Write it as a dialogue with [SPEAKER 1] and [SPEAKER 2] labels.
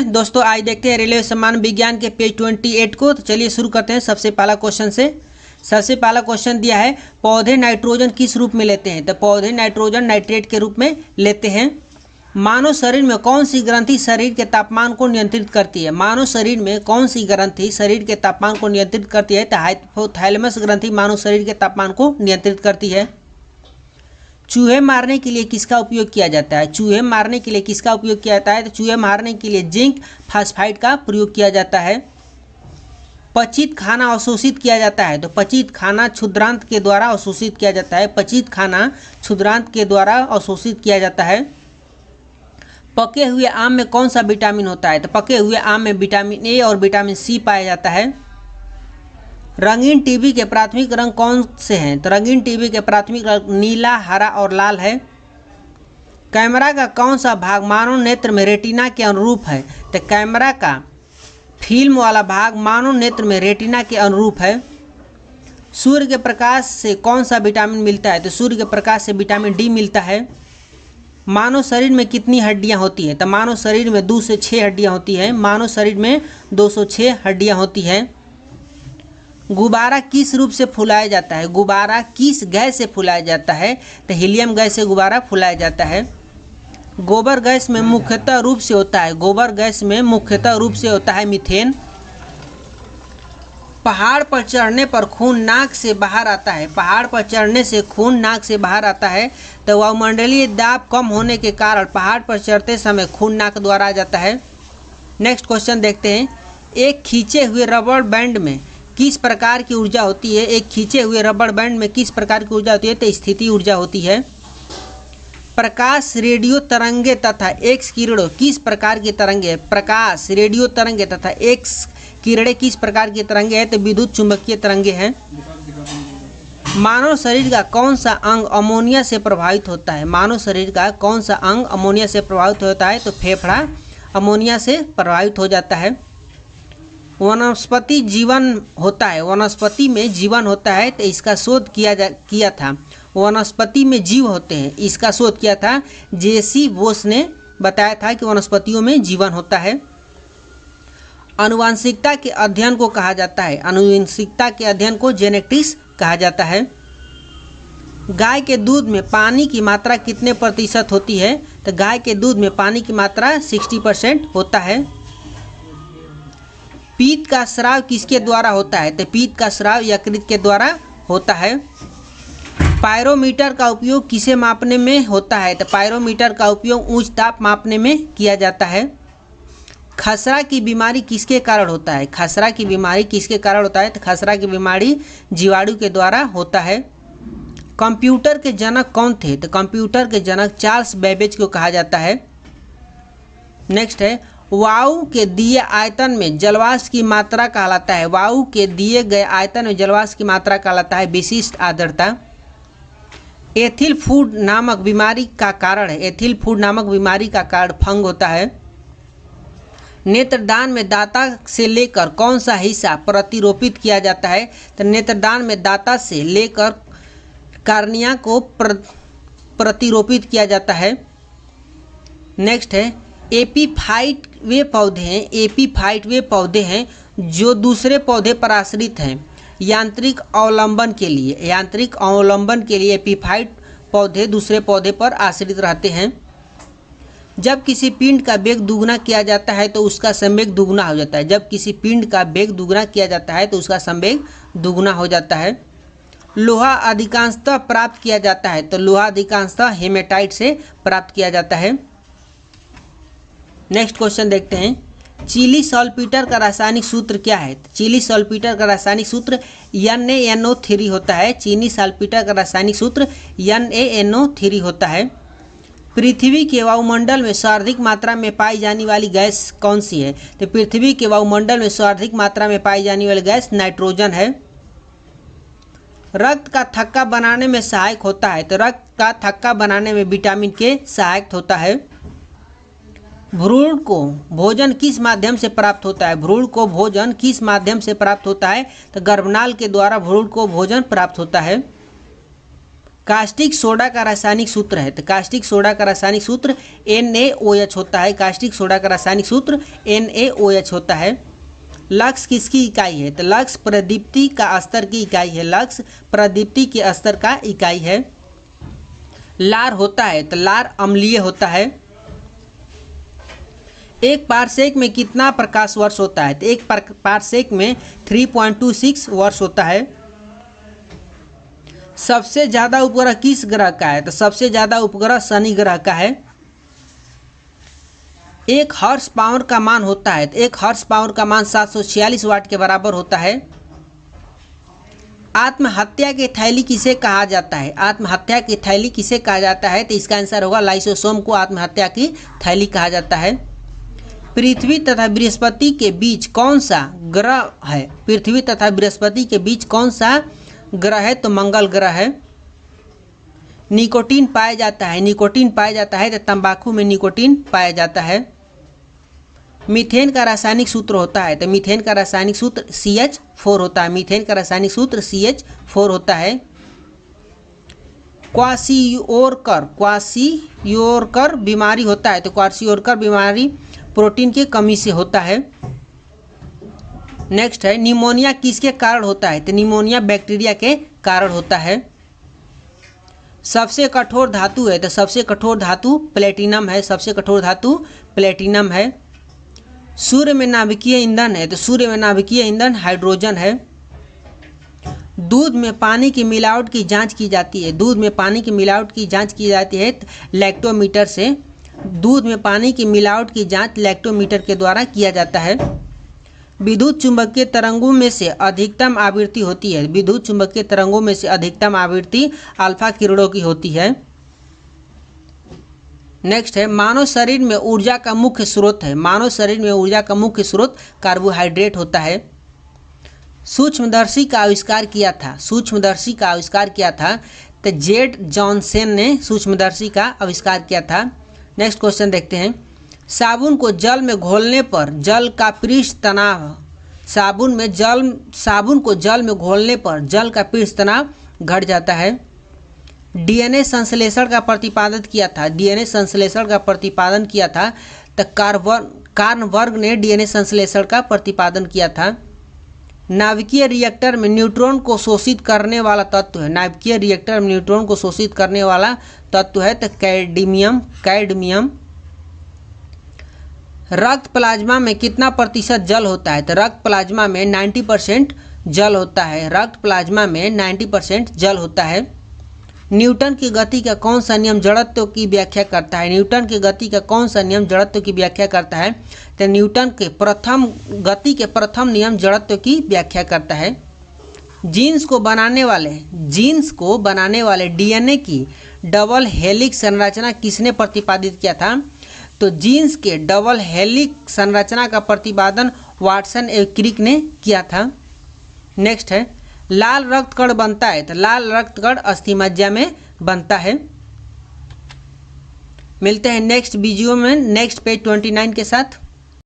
[SPEAKER 1] दोस्तों आज देखते हैं रेलवे सम्मान विज्ञान के पेज 28 को। तो चलिए शुरू करते हैं सबसे पहला क्वेश्चन से। सबसे पहला क्वेश्चन दिया है, पौधे नाइट्रोजन किस रूप में लेते हैं? तो पौधे नाइट्रोजन नाइट्रेट के रूप में लेते हैं। मानव शरीर में कौन सी ग्रंथि शरीर के तापमान को नियंत्रित करती है? मानव शरीर में कौन सी ग्रंथि शरीर के तापमान को नियंत्रित करती है? तो हाइपोथैलेमस ग्रंथि मानव शरीर के तापमान को नियंत्रित करती है। चूहे मारने के लिए किसका उपयोग किया जाता है? चूहे मारने के लिए किसका उपयोग किया जाता है? तो चूहे मारने के लिए जिंक फास्फाइड का प्रयोग किया जाता है। पचित खाना अवशोषित किया जाता है। तो पचित खाना क्षुद्रांत के द्वारा अवशोषित किया जाता है। पचित खाना क्षुद्रांत के द्वारा अवशोषित किया जाता है। पके हुए आम में कौन सा विटामिन होता है? तो पके हुए आम में विटामिन ए और विटामिन सी पाया जाता है। रंगीन टीवी के प्राथमिक रंग कौन से हैं? तो रंगीन टीवी के प्राथमिक रंग नीला, हरा और लाल है। कैमरा का कौन सा भाग मानव नेत्र में रेटिना के अनुरूप है? तो कैमरा का फिल्म वाला भाग मानव नेत्र में रेटिना के अनुरूप है। सूर्य के प्रकाश से कौन सा विटामिन मिलता है? तो सूर्य के प्रकाश से विटामिन डी मिलता है। मानव शरीर में कितनी हड्डियां होती हैं? तो मानव शरीर में 2 से 6 हड्डियां होती हैं। मानव शरीर में 206 हड्डियां होती हैं। गुब्बारा किस रूप से फुलाया जाता है? गुब्बारा किस गैस से फुलाया जाता है? तो हीलियम गैस से गुब्बारा फुलाया जाता है। गोबर गैस में मुख्यतः रूप से होता है, गोबर गैस में मुख्यतः रूप से होता है मीथेन। पहाड़ पर चढ़ने पर खून नाक से बाहर आता है। पहाड़ पर चढ़ने से खून नाक से बाहर आता है। तो वायुमंडलीय दाब कम होने के कारण पहाड़ पर चढ़ते समय खून नाक द्वारा आ जाता है। नेक्स्ट क्वेश्चन देखते हैं, एक खींचे हुए रबड़ बैंड में किस प्रकार की ऊर्जा होती है? एक खींचे हुए रबड़ बैंड में किस प्रकार की ऊर्जा होती है? तो स्थिति ऊर्जा होती है। प्रकाश, रेडियो तरंगे तथा एक्स किरणें किस प्रकार की तरंगे? प्रकाश, रेडियो तरंगे तथा एक्स किरणें किस प्रकार की तरंगे हैं? तो विद्युत चुंबकीय तरंगे हैं। मानव शरीर का कौन सा अंग अमोनिया से प्रभावित होता है? मानव शरीर का कौन सा अंग अमोनिया से प्रभावित होता है? तो फेफड़ा अमोनिया से प्रभावित हो जाता है। वनस्पति जीवन होता है, वनस्पति में जीवन होता है। तो इसका शोध किया था, वनस्पति में जीव होते हैं, इसका शोध किया था जेसी बोस ने बताया था कि वनस्पतियों में जीवन होता है। आनुवंशिकता के अध्ययन को कहा जाता है, आनुवंशिकता के अध्ययन को जेनेटिक्स कहा जाता है। गाय के दूध में पानी की मात्रा कितने प्रतिशत होती है? तो गाय के दूध में पानी की मात्रा 60% होता है। पीत का स्राव किसके द्वारा होता है? तो पीत का स्राव यकृत के द्वारा होता है। पायरोमीटर का उपयोग किसे मापने में होता है? तो पायरोमीटर का उपयोग उच्च ताप मापने में किया जाता है। खसरा की बीमारी किसके कारण होता है? खसरा की बीमारी किसके कारण होता है? तो खसरा की बीमारी जीवाणु के द्वारा होता है। कंप्यूटर के जनक कौन थे? तो कंप्यूटर के जनक चार्ल्स बेबेज को कहा जाता है। नेक्स्ट है, वायु के दिए आयतन में जलवाष्प की मात्रा कहलाता है। वायु के दिए गए आयतन में जलवाष्प की मात्रा कहलाता है विशिष्ट आर्द्रता। एथिल फूड नामक बीमारी का कारण है, एथिल फूड नामक बीमारी का कारण फंग होता है। नेत्रदान में दाता से लेकर कौन सा हिस्सा प्रतिरोपित किया जाता है? तो नेत्रदान में दाता से लेकर कार्निया को प्रतिरोपित किया जाता है। नेक्स्ट है, एपीफाइट वे पौधे हैं, एपीफाइट वे पौधे हैं जो दूसरे पौधे पर आश्रित हैं यांत्रिक अवलंबन के लिए। यांत्रिक अवलंबन के लिए एपीफाइट पौधे दूसरे पौधे पर आश्रित रहते हैं। जब किसी पिंड का वेग दुगना किया जाता है तो उसका संवेग दुगना हो जाता है। जब किसी पिंड का वेग दुगना किया जाता है तो उसका संवेग दुगना हो जाता है। लोहा अधिकांशतः प्राप्त किया जाता है, तो लोहा अधिकांशतः हेमेटाइट से प्राप्त किया जाता है। नेक्स्ट क्वेश्चन देखते हैं, चीली सॉल्पीटर का रासायनिक सूत्र क्या है? चीली सॉल्पीटर का रासायनिक सूत्र NaNO3 होता है। चीनी सॉल्पीटर का रासायनिक सूत्र NaNO3 होता है। पृथ्वी के वायुमंडल में सर्वाधिक मात्रा में पाई जाने वाली गैस कौन सी है? तो पृथ्वी के वायुमंडल में सर्वाधिक मात्रा में पाई जाने वाली गैस नाइट्रोजन है। रक्त का थक्का बनाने में सहायक होता है, तो रक्त का थक्का बनाने में विटामिन के सहायक होता है। भ्रूण को भोजन किस माध्यम से प्राप्त होता है? भ्रूण को भोजन किस माध्यम से प्राप्त होता है? तो गर्भनाल के द्वारा भ्रूण को भोजन प्राप्त होता है। कास्टिक सोडा का रासायनिक सूत्र है, तो कास्टिक सोडा का रासायनिक सूत्र NaOH होता है। कास्टिक सोडा का रासायनिक सूत्र NaOH होता है। लक्स किसकी इकाई है, तो लक्स प्रदीप्ति का स्तर की इकाई है। लक्स प्रदीप्ति के स्तर का इकाई है। लार होता है, तो लार अम्लीय होता है। एक पारसेक में कितना प्रकाश वर्ष होता है, तो एक पारसेक में 3.26 वर्ष होता है। सबसे ज़्यादा उपग्रह किस ग्रह का है, तो सबसे ज़्यादा उपग्रह शनि ग्रह का है। एक हॉर्स पावर का मान होता है, तो एक हॉर्स पावर का मान 746 वाट के बराबर होता है। आत्महत्या की थैली किसे कहा जाता है, आत्महत्या की थैली किसे कहा जाता है, तो इसका आंसर होगा लाइसोसोम को आत्महत्या की थैली कहा जाता है। पृथ्वी तथा बृहस्पति के बीच कौन सा ग्रह है, पृथ्वी तथा बृहस्पति के बीच कौन सा ग्रह है, तो मंगल ग्रह है। निकोटीन पाया जाता है, निकोटीन पाया जाता है, तो तंबाकू में निकोटीन पाया जाता है। मीथेन का रासायनिक सूत्र होता है, तो मीथेन का रासायनिक सूत्र CH4 होता है। मीथेन का रासायनिक सूत्र CH4 होता है। क्वासियोरकर बीमारी होता है, तो क्वासियोरकर बीमारी प्रोटीन की कमी से होता है। नेक्स्ट है निमोनिया किसके कारण होता है, तो निमोनिया बैक्टीरिया के कारण होता है। सबसे कठोर धातु है, तो सबसे कठोर धातु प्लेटिनम है। सबसे कठोर धातु प्लेटिनम है। सूर्य में नाभिकीय ईंधन है, तो सूर्य में नाभिकीय ईंधन हाइड्रोजन है। दूध में पानी की मिलावट की जांच की जाती है, दूध में पानी की मिलावट की जांच की जाती है लैक्टोमीटर से। दूध में पानी की मिलावट की जांच लैक्टोमीटर के द्वारा किया जाता है। विद्युत चुंबकीय तरंगों में से अधिकतम आवृत्ति होती है, विद्युत चुंबकीय तरंगों में से अधिकतम आवृत्ति अल्फा किरणों की होती है। नेक्स्ट है मानव शरीर में ऊर्जा का मुख्य स्रोत है, मानव शरीर में ऊर्जा का मुख्य स्रोत कार्बोहाइड्रेट होता है। सूक्ष्मदर्शी का आविष्कार किया था, सूक्ष्मदर्शी का आविष्कार किया था, तो जेड जॉनसन ने सूक्ष्मदर्शी का आविष्कार किया था। नेक्स्ट क्वेश्चन देखते हैं। साबुन को जल में घोलने पर जल का पृष्ठ तनाव, साबुन को जल में घोलने पर जल का पृष्ठ तनाव घट जाता है। डीएनए संश्लेषण का प्रतिपादन किया था, डीएनए संश्लेषण का प्रतिपादन किया था, तो कार्नबर्ग ने डीएनए संश्लेषण का प्रतिपादन किया था। नाभिकीय रिएक्टर में न्यूट्रॉन को शोषित करने वाला तत्व है, नाभिकीय रिएक्टर में न्यूट्रॉन को शोषित करने वाला तत्व है, तो कैडमियम। रक्त प्लाज्मा में कितना प्रतिशत जल होता है, तो रक्त प्लाज्मा में 90% जल होता है, रक्त प्लाज्मा में 90% जल होता है। न्यूटन की गति का कौन सा नियम जड़त्व की व्याख्या करता है, न्यूटन की गति का कौन सा नियम जड़त्व की व्याख्या करता है, तो न्यूटन के गति के प्रथम नियम जड़त्व की व्याख्या करता है। जीन्स को बनाने वाले डीएनए की डबल हेलिक्स संरचना किसने प्रतिपादित किया था, तो जीन्स के डबल हेलिक्स संरचना का प्रतिपादन वाटसन एवं क्रिक ने किया था। नेक्स्ट है लाल रक्त कण बनता है, तो लाल रक्त कण अस्थिमज्जा में बनता है। मिलते हैं नेक्स्ट वीडियो में नेक्स्ट पेज 29 के साथ।